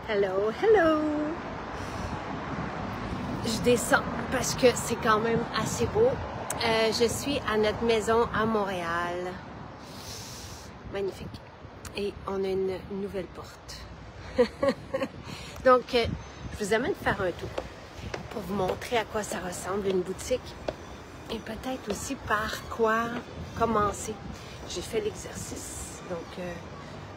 Hello, hello! Je descends parce que c'est quand même assez beau. Je suis à notre maison à Montréal. Magnifique. Et on a une nouvelle porte. Donc, je vous amène faire un tour pour vous montrer à quoi ça ressemble une boutique et peut-être aussi par quoi commencer. J'ai fait l'exercice, donc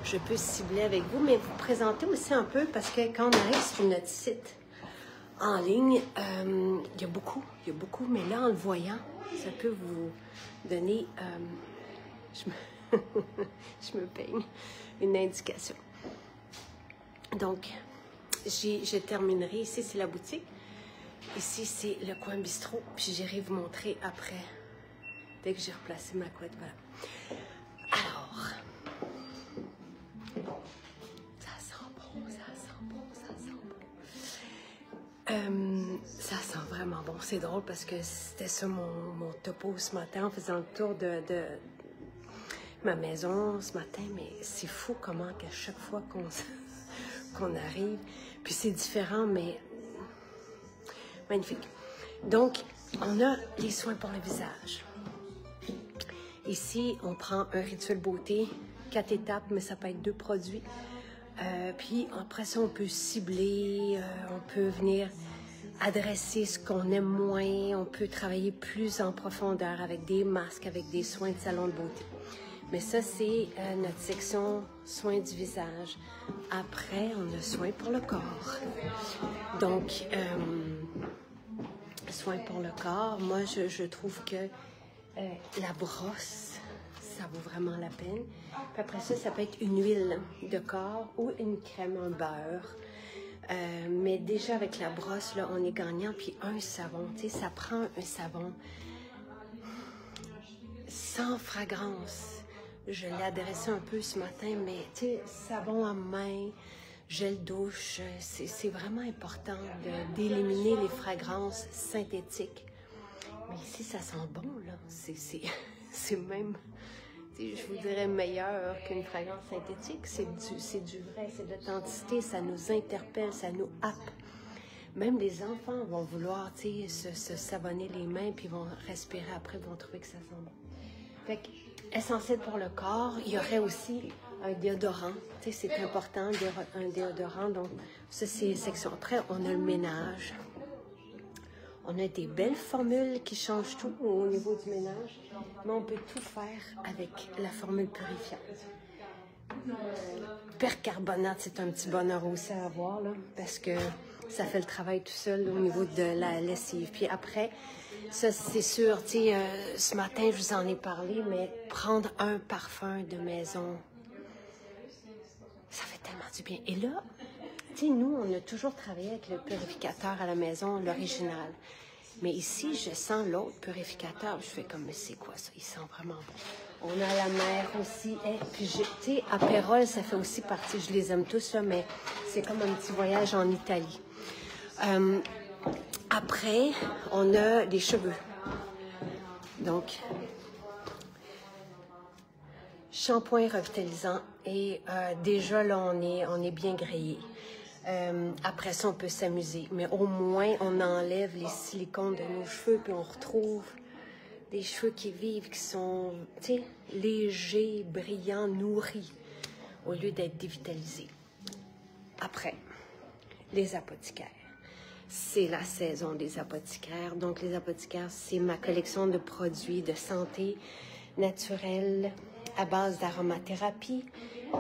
je peux cibler avec vous, mais vous présenter aussi un peu parce que quand on arrive sur notre site en ligne, il y a beaucoup, mais là en le voyant, ça peut vous donner, je me peigne, une indication. Donc, je terminerai. Ici, c'est la boutique. Ici, c'est le coin bistrot. Puis j'irai vous montrer après, dès que j'ai replacé ma couette. Voilà. Alors, ça sent bon, ça sent bon, ça sent bon. Ça sent vraiment bon. C'est drôle parce que c'était ça mon topo ce matin en faisant le tour de ma maison ce matin. Mais c'est fou comment qu'à chaque fois qu'on arrive, puis c'est différent, mais magnifique. Donc, on a les soins pour le visage. Ici, on prend un rituel beauté, 4 étapes, mais ça peut être 2 produits. Puis après ça, on peut cibler, on peut venir adresser ce qu'on aime moins, on peut travailler plus en profondeur avec des masques, avec des soins de salon de beauté. Mais ça, c'est notre section soins du visage. Après, on a soins pour le corps. Donc, soins pour le corps, moi, je trouve que la brosse, ça vaut vraiment la peine. Puis après ça, ça peut être une huile de corps ou une crème, un beurre. Mais déjà, avec la brosse, là, on est gagnant. Puis un savon, tu sais, ça prend un savon sans fragrance. Je l'ai adressé un peu ce matin, mais tu sais, savon à main, gel douche, c'est vraiment important d'éliminer les fragrances synthétiques. Mais ici, ça sent bon, là. C'est même, je vous dirais, meilleur qu'une fragrance synthétique. C'est du vrai, c'est de l'authenticité, ça nous interpelle, ça nous happe. Même les enfants vont vouloir, tu sais, se savonner les mains, puis vont respirer après, vont trouver que ça sent bon. Fait que, essentiel pour le corps, il y aurait aussi un déodorant. Tu sais, c'est important, un déodorant. Donc, ça, c'est section. Après, on a le ménage. On a des belles formules qui changent tout au niveau du ménage, mais on peut tout faire avec la formule purifiante. Percarbonate, c'est un petit bonheur aussi à avoir, là, parce que ça fait le travail tout seul au niveau de la lessive. Puis après, ça, c'est sûr, tu sais, ce matin, je vous en ai parlé, mais prendre un parfum de maison, ça fait tellement du bien. Et là, tu sais, nous, on a toujours travaillé avec le purificateur à la maison, l'original. Mais ici, je sens l'autre purificateur. Je fais comme, mais c'est quoi ça? Il sent vraiment bon. On a la mer aussi. Et puis, tu sais, Apérol, ça fait aussi partie. Je les aime tous, là, mais c'est comme un petit voyage en Italie. Après, on a les cheveux. Donc, shampoing revitalisant. Et déjà, là, on est bien grillé. Après ça, on peut s'amuser. Mais au moins, on enlève les silicones de nos cheveux, puis on retrouve des cheveux qui vivent, qui sont, tu sais, légers, brillants, nourris, au lieu d'être dévitalisés. Après, les apothicaires. C'est la saison des apothicaires. Donc, les apothicaires, c'est ma collection de produits de santé naturelle à base d'aromathérapie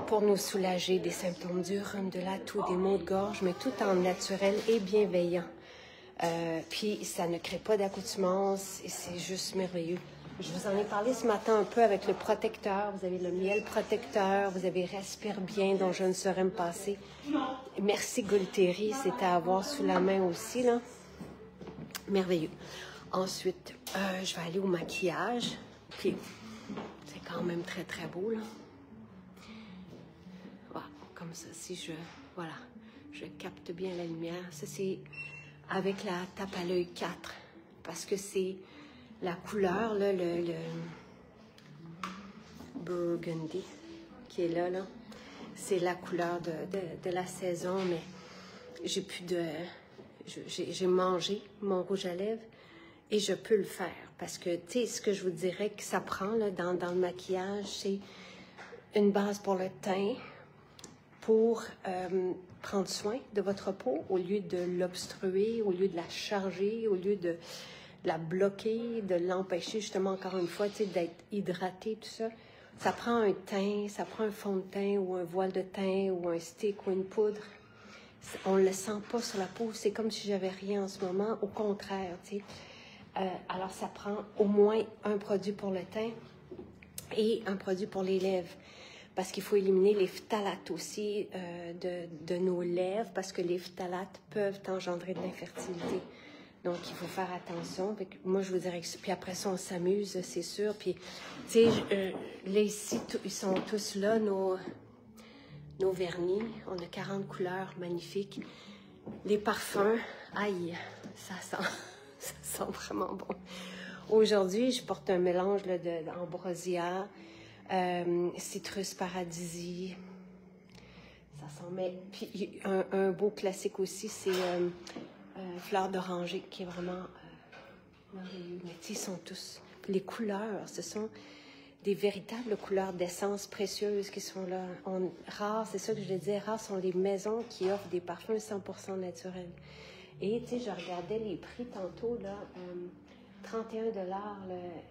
pour nous soulager des symptômes du rhume, de la toux, des maux de gorge, mais tout en naturel et bienveillant. Puis, ça ne crée pas d'accoutumance et c'est juste merveilleux. Je vous en ai parlé ce matin un peu avec le protecteur. Vous avez le miel protecteur, vous avez Respire Bien, dont je ne saurais me passer. Merci Gulteri, c'était à avoir sous la main aussi, là. Merveilleux. Ensuite, je vais aller au maquillage. Puis, c'est quand même très, très beau, là. Voilà, comme ça, si voilà, je capte bien la lumière. Ça, c'est avec la tape à l'œil 4, parce que c'est la couleur, là, le burgundy qui est là, là. C'est la couleur de la saison, mais j'ai plus de... J'ai mangé mon rouge à lèvres et je peux le faire. Parce que, tu sais, ce que je vous dirais que ça prend là, dans le maquillage, c'est une base pour le teint, pour prendre soin de votre peau, au lieu de l'obstruer, au lieu de la charger, au lieu de la bloquer, de l'empêcher justement, encore une fois, tu sais, d'être hydraté, tout ça. Ça prend un teint, ça prend un fond de teint ou un voile de teint ou un stick ou une poudre. On ne le sent pas sur la peau, c'est comme si j'avais rien en ce moment, au contraire, tu sais. Alors, ça prend au moins un produit pour le teint et un produit pour les lèvres. Parce qu'il faut éliminer les phtalates aussi de nos lèvres, parce que les phtalates peuvent engendrer de l'infertilité. Donc, il faut faire attention. Moi, je vous dirais que... Puis après ça, on s'amuse, c'est sûr. Puis, tu sais, là, ici, ils sont tous là, nos vernis. On a 40 couleurs magnifiques. Les parfums, aïe, ça sent vraiment bon. Aujourd'hui, je porte un mélange d'ambrosia, citrus paradisi. Ça sent... Mais puis, un beau classique aussi, c'est fleur d'oranger, qui est vraiment merveilleux. Mais ils sont tous... Les couleurs, ce sont des véritables couleurs d'essence précieuses qui sont là. Rares, c'est ça que je disais, rares sont les maisons qui offrent des parfums 100% naturels. Et, tu sais, je regardais les prix tantôt, là, 31 $,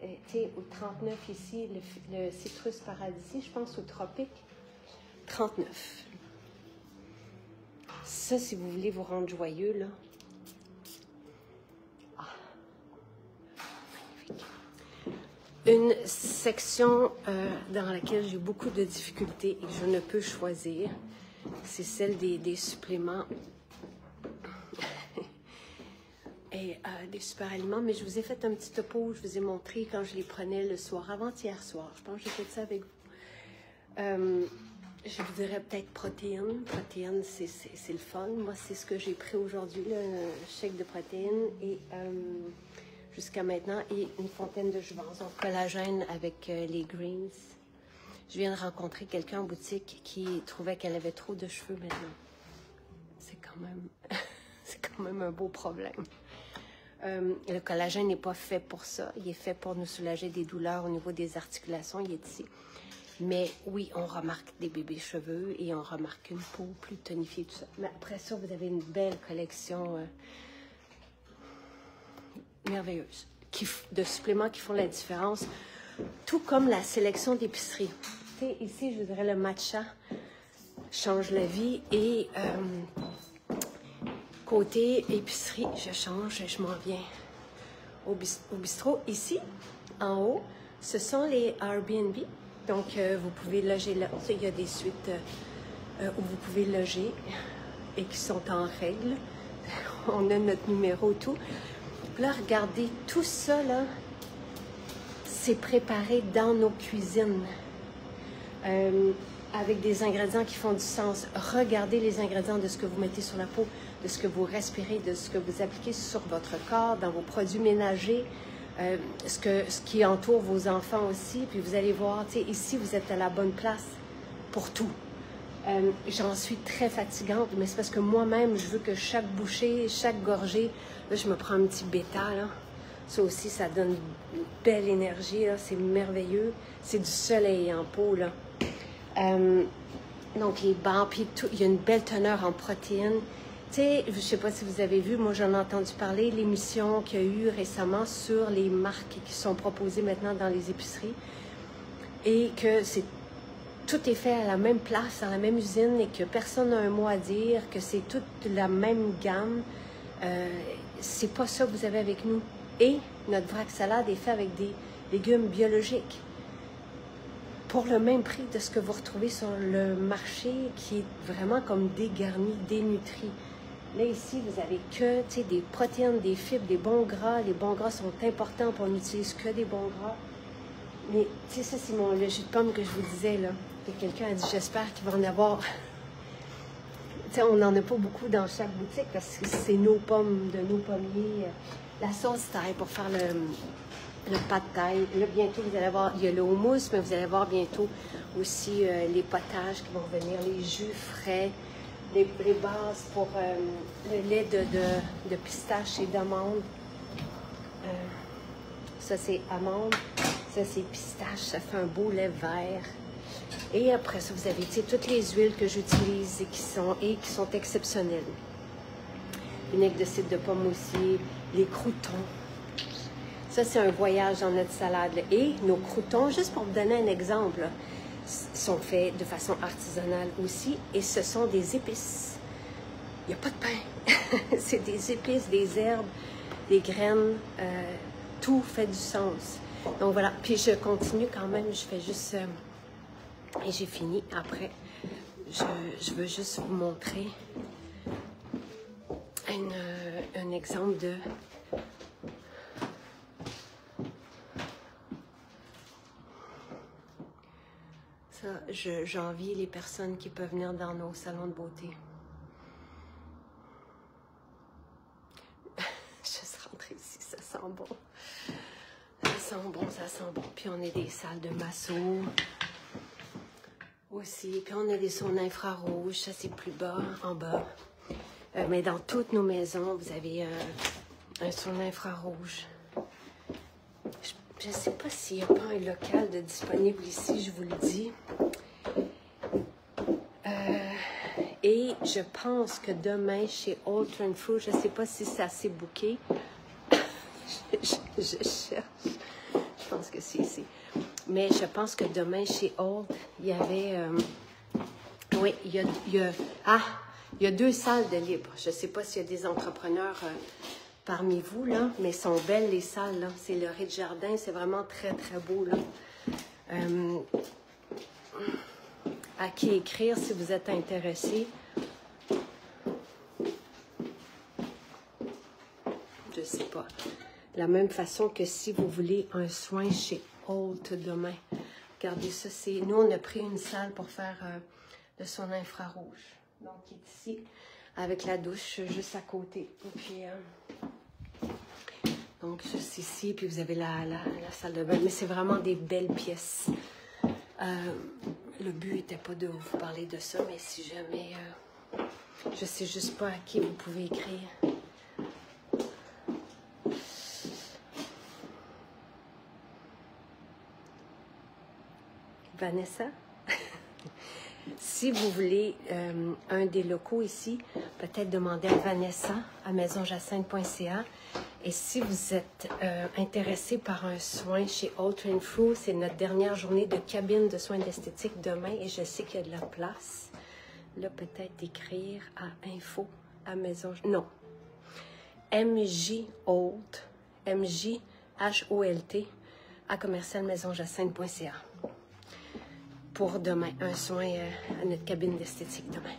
tu sais, ou 39 ici, le citrus paradisi, je pense au tropique, 39. Ça, si vous voulez vous rendre joyeux, là. Ah. Magnifique. Une section dans laquelle j'ai beaucoup de difficultés et que je ne peux choisir, c'est celle des suppléments et des super aliments. Mais je vous ai fait un petit topo, je vous ai montré quand je les prenais le soir, avant-hier soir. Je pense que j'ai fait ça avec vous. Je vous dirais peut-être protéines. Protéines, c'est le fun. Moi, c'est ce que j'ai pris aujourd'hui, un shake de protéines et jusqu'à maintenant, et une fontaine de jouvence, donc collagène avec les greens. Je viens de rencontrer quelqu'un en boutique qui trouvait qu'elle avait trop de cheveux maintenant. C'est quand même un beau problème. Le collagène n'est pas fait pour ça. Il est fait pour nous soulager des douleurs au niveau des articulations. Il est ici. Mais oui, on remarque des bébés cheveux et on remarque une peau plus tonifiée, tout ça. Mais après ça, vous avez une belle collection merveilleuse de suppléments qui font la différence, tout comme la sélection d'épicerie. Tu sais, ici, je vous dirais le matcha change la vie et côté épicerie, je change, je m'en viens au bistrot. Ici, en haut, ce sont les Airbnb. Donc, vous pouvez loger là. Il y a des suites où vous pouvez loger et qui sont en règle. On a notre numéro, tout. Puis là, regardez, tout ça, là, c'est préparé dans nos cuisines. Avec des ingrédients qui font du sens. Regardez les ingrédients de ce que vous mettez sur la peau, de ce que vous respirez, de ce que vous appliquez sur votre corps, dans vos produits ménagers. Ce qui entoure vos enfants aussi, puis vous allez voir, tu sais, ici, vous êtes à la bonne place pour tout. J'en suis très fatigante, mais c'est parce que moi-même, je veux que chaque bouchée, chaque gorgée, là, je me prends un petit bêta, là. Ça aussi, ça donne une belle énergie, là, c'est merveilleux. C'est du soleil en peau, là. Donc, les barres, puis tout, il y a une belle teneur en protéines. Tu sais, je ne sais pas si vous avez vu, moi j'en ai entendu parler, l'émission qu'il y a eu récemment sur les marques qui sont proposées maintenant dans les épiceries et que tout est fait à la même place, dans la même usine et que personne n'a un mot à dire, que c'est toute la même gamme. C'est pas ça que vous avez avec nous. Et notre vrac salade est fait avec des légumes biologiques pour le même prix de ce que vous retrouvez sur le marché qui est vraiment comme dégarni, dénutri. Là, ici, vous avez que des protéines, des fibres, des bons gras. Les bons gras sont importants, pour on n'utilise que des bons gras. Mais, tu sais, ça, c'est le jus de pomme que je vous disais, là. Et quelqu'un a dit, j'espère qu'il va en avoir. Tu sais, on n'en a pas beaucoup dans chaque boutique parce que c'est nos pommes, de nos pommiers. La sauce thaï pour faire le pad thaï. Là, bientôt, vous allez avoir, il y a le houmous, mais vous allez avoir bientôt aussi les potages qui vont venir, les jus frais. les bases pour le lait de pistache et d'amande. Ça, c'est amande. Ça, c'est pistache. Ça fait un beau lait vert. Et après ça, vous avez toutes les huiles que j'utilise et qui sont exceptionnelles. Vinaigre de cidre de pomme aussi, les croûtons. Ça, c'est un voyage dans notre salade. Là. Et nos croûtons, juste pour vous donner un exemple, là, sont faits de façon artisanale aussi. Et ce sont des épices. Il n'y a pas de pain. C'est des épices, des herbes, des graines. Tout fait du sens. Donc voilà. Puis je continue quand même. Je fais juste... et j'ai fini. Après, je veux juste vous montrer un exemple de... Ça, j'envie les personnes qui peuvent venir dans nos salons de beauté. Juste rentrer ici, ça sent bon. Ça sent bon, ça sent bon. Puis on a des salles de masso aussi. Puis on a des saunas infrarouges, ça c'est plus bas, en bas. Mais dans toutes nos maisons, vous avez un sauna infrarouge. Je ne sais pas s'il n'y a pas un local de disponible ici, je vous le dis. Et je pense que demain, chez Old Trend Food, je ne sais pas si c'est assez booké. je cherche. Je pense que c'est ici. Mais je pense que demain, chez Old, il y avait... oui, il y a 2 salles de libre. Je ne sais pas s'il y a des entrepreneurs parmi vous, là, mais sont belles les salles, là. C'est le rez-de-jardin, c'est vraiment très, très beau, là. À qui écrire si vous êtes intéressé. Je ne sais pas. De la même façon que si vous voulez un soin chez Holt demain. Regardez ça, c'est... Nous, on a pris une salle pour faire le sauna infrarouge. Donc, il est ici, avec la douche juste à côté. Et puis, donc, juste ici, puis vous avez la salle de bain. Mais c'est vraiment des belles pièces. Le but n'était pas de vous parler de ça, mais si jamais... je sais juste pas à qui vous pouvez écrire. Vanessa? Si vous voulez un des locaux ici, peut-être demander à Vanessa à maisonjacinthe.ca. Et si vous êtes intéressé par un soin chez Old Trend Food, c'est notre dernière journée de cabine de soins d'esthétique demain et je sais qu'il y a de la place. Là, peut-être d'écrire à info à maison... Non. MJHOLT, MJHOLT, à commercialmaisonjacinthe.ca. Pour demain, un soin à notre cabine d'esthétique demain.